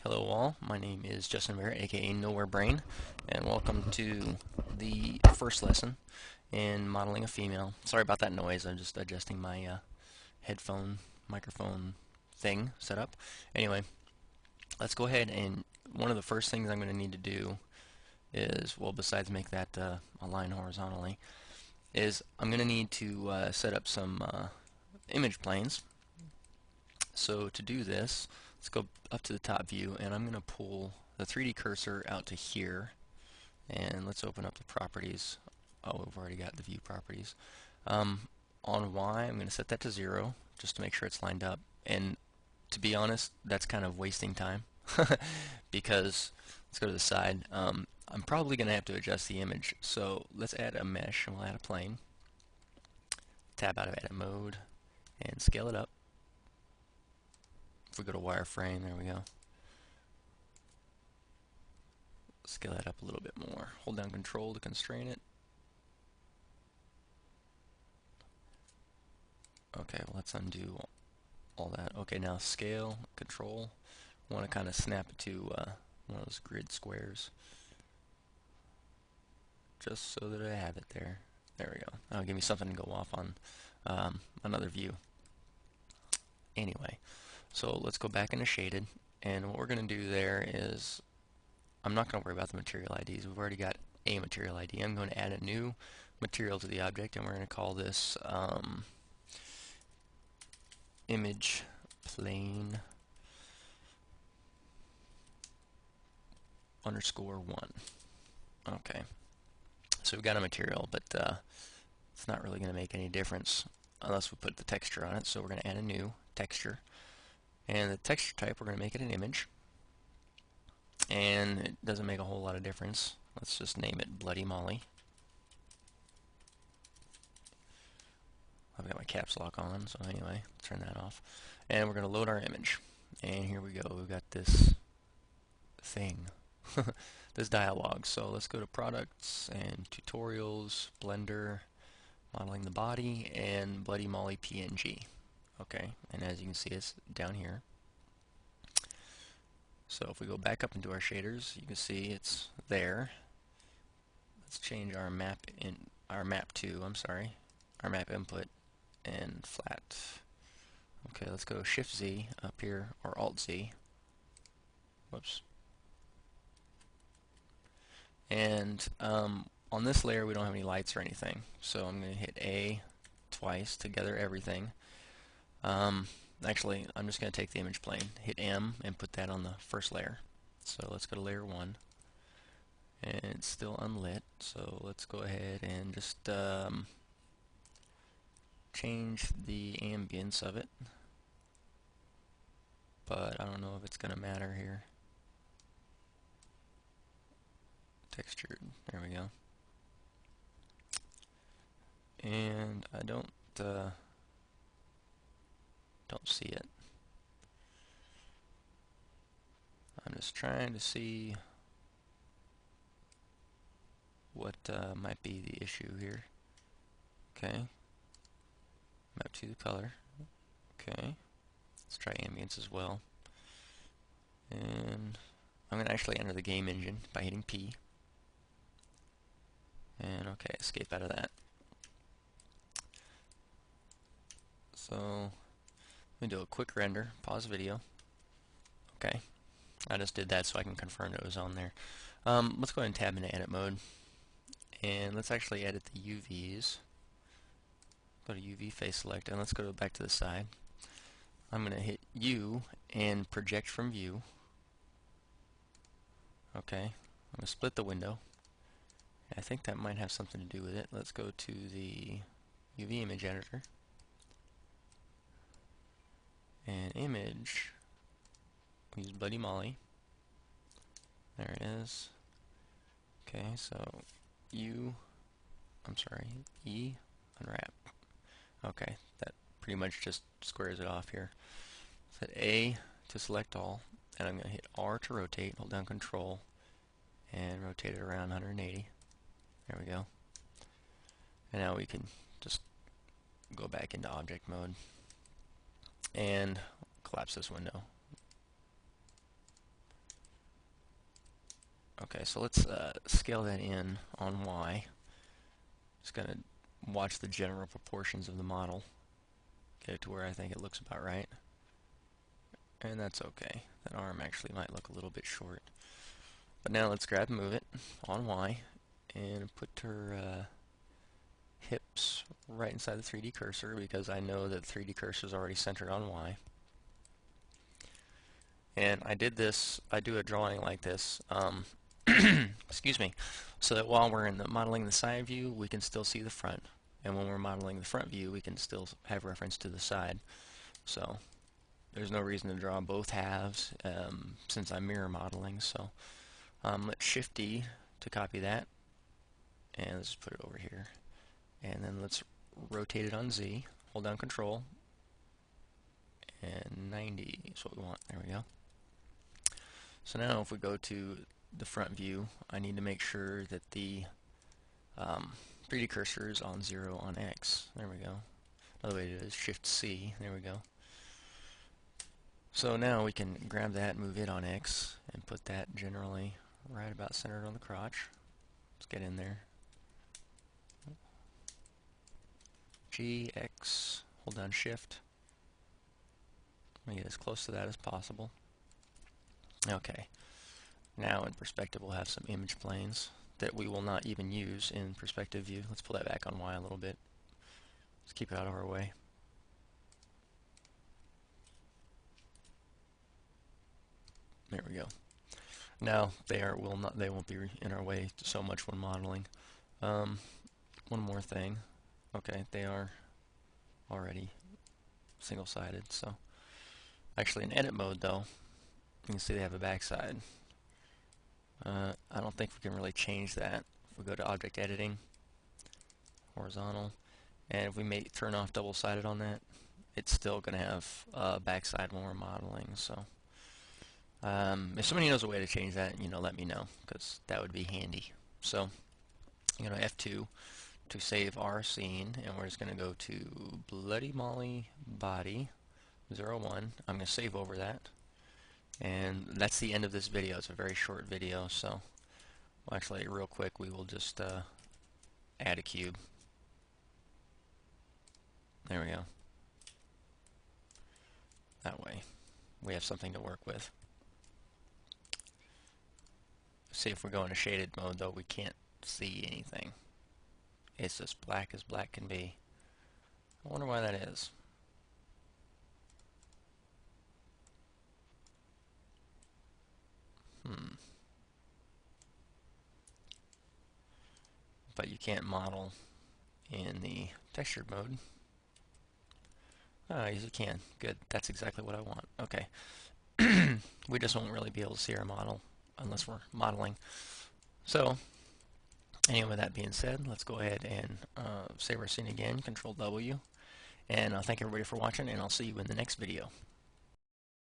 Hello all, my name is Justin Barret, aka Nowherebrain, and welcome to the first lesson in modeling a female. Sorry about that noise, I'm just adjusting my headphone microphone thing setup. Anyway, let's go ahead and one of the first things I'm going to need to do is, well, besides make that align horizontally, is I'm going to need to set up some image planes. So to do this, let's go up to the top view, and I'm going to pull the 3D cursor out to here, and let's open up the properties. Oh, we've already got the view properties. On Y, I'm going to set that to 0 just to make sure it's lined up. And to be honest, that's kind of wasting time because let's go to the side. I'm probably going to have to adjust the image. So let's add a mesh, and we'll add a plane. Tab out of edit mode and scale it up. If we go to wireframe, there we go. Scale that up a little bit more. Hold down Control to constrain it. Okay, well, let's undo all that. Okay, now scale, Control. I want to kind of snap it to one of those grid squares, just so that I have it there. There we go. That'll give me something to go off on another view. Anyway, so let's go back into shaded, and what we're going to do there is, I'm not going to worry about the material IDs. We've already got a material ID. I'm going to add a new material to the object, and we're going to call this image plane underscore 1. Okay, so we've got a material, but it's not really going to make any difference unless we put the texture on it. So we're going to add a new texture, and the texture type, we're going to make it an image, and it doesn't make a whole lot of difference. Let's just name it Bloody Molly. I've got my caps lock on, so anyway, turn that off. And we're going to load our image. And here we go. We've got this thing, this dialog. So let's go to Products and Tutorials, Blender, Modeling the Body, and Bloody Molly PNG. Okay, and as you can see, it's down here. So if we go back up into our shaders, you can see it's there. Let's change our map our map input and flat. Okay, let's go Shift Z up here, or Alt Z. Whoops. And on this layer, we don't have any lights or anything, so I'm going to hit A twice to gather everything. Actually, I'm just going to take the image plane, hit M, and put that on the first layer. So let's go to layer 1. And it's still unlit, so let's go ahead and just change the ambience of it. But I don't know if it's going to matter here. Textured, there we go. And I don't see it. I'm just trying to see what might be the issue here. Okay, map to the color. Okay, let's try ambience as well. And I'm going to actually enter the game engine by hitting P. And okay, escape out of that. So let me do a quick render, pause video. Okay, I just did that so I can confirm that it was on there. Let's go ahead and tab into edit mode, and let's actually edit the UVs. Go to UV face select, and let's go back to the side. I'm going to hit U and project from view. Okay, I'm going to split the window. I think that might have something to do with it. Let's go to the UV image editor. And image, we use Bloody Molly. There it is. Okay, so E, unwrap. Okay, that pretty much just squares it off here. Set A to select all, and I'm going to hit R to rotate, hold down Control, and rotate it around 180. There we go. And now we can just go back into object mode and collapse this window. Okay, so let's scale that in on Y. Just going to watch the general proportions of the model. Get it to where I think it looks about right. And that's okay. That arm actually might look a little bit short. But now let's grab and move it on Y and put her hips right inside the 3D cursor, because I know that 3D cursor is already centered on Y. And I do a drawing like this, excuse me, so that while we're modeling the side view, we can still see the front. And when we're modeling the front view, we can still have reference to the side. So there's no reason to draw both halves since I'm mirror modeling. So let's Shift D to copy that, and let's put it over here. And then let's rotate it on Z. Hold down Control, and 90 is what we want. There we go. So now if we go to the front view, I need to make sure that the 3D cursor is on 0 on X. There we go. Another way to do it is Shift C. There we go. So now we can grab that, move it on X, and put that generally right about centered on the crotch. Let's get in there. G, X, hold down Shift. Let me get as close to that as possible. Okay. Now in perspective we'll have some image planes that we will not even use in perspective view. Let's pull that back on Y a little bit. Let's keep it out of our way. There we go. Now they won't be in our way so much when modeling. One more thing. Okay, they are already single-sided, so actually in edit mode though, you can see they have a backside. I don't think we can really change that. If we go to Object Editing, Horizontal, and if we may turn off double-sided on that, it's still going to have a backside when we're modeling. So if somebody knows a way to change that, let me know, because that would be handy. So F2 to save our scene, and we're just going to go to Bloody Molly Body 01. I'm going to save over that. And that's the end of this video. It's a very short video, so well, actually real quick we will just add a cube. There we go. That way we have something to work with. See, if we go into shaded mode though, we can't see anything. It's just black as black can be. I wonder why that is. But you can't model in the textured mode. Oh, yes you can. Good. That's exactly what I want. Okay. We just won't really be able to see our model unless we're modeling. So, anyway, with that being said, let's go ahead and save our scene again, Control W. And thank everybody for watching, and I'll see you in the next video.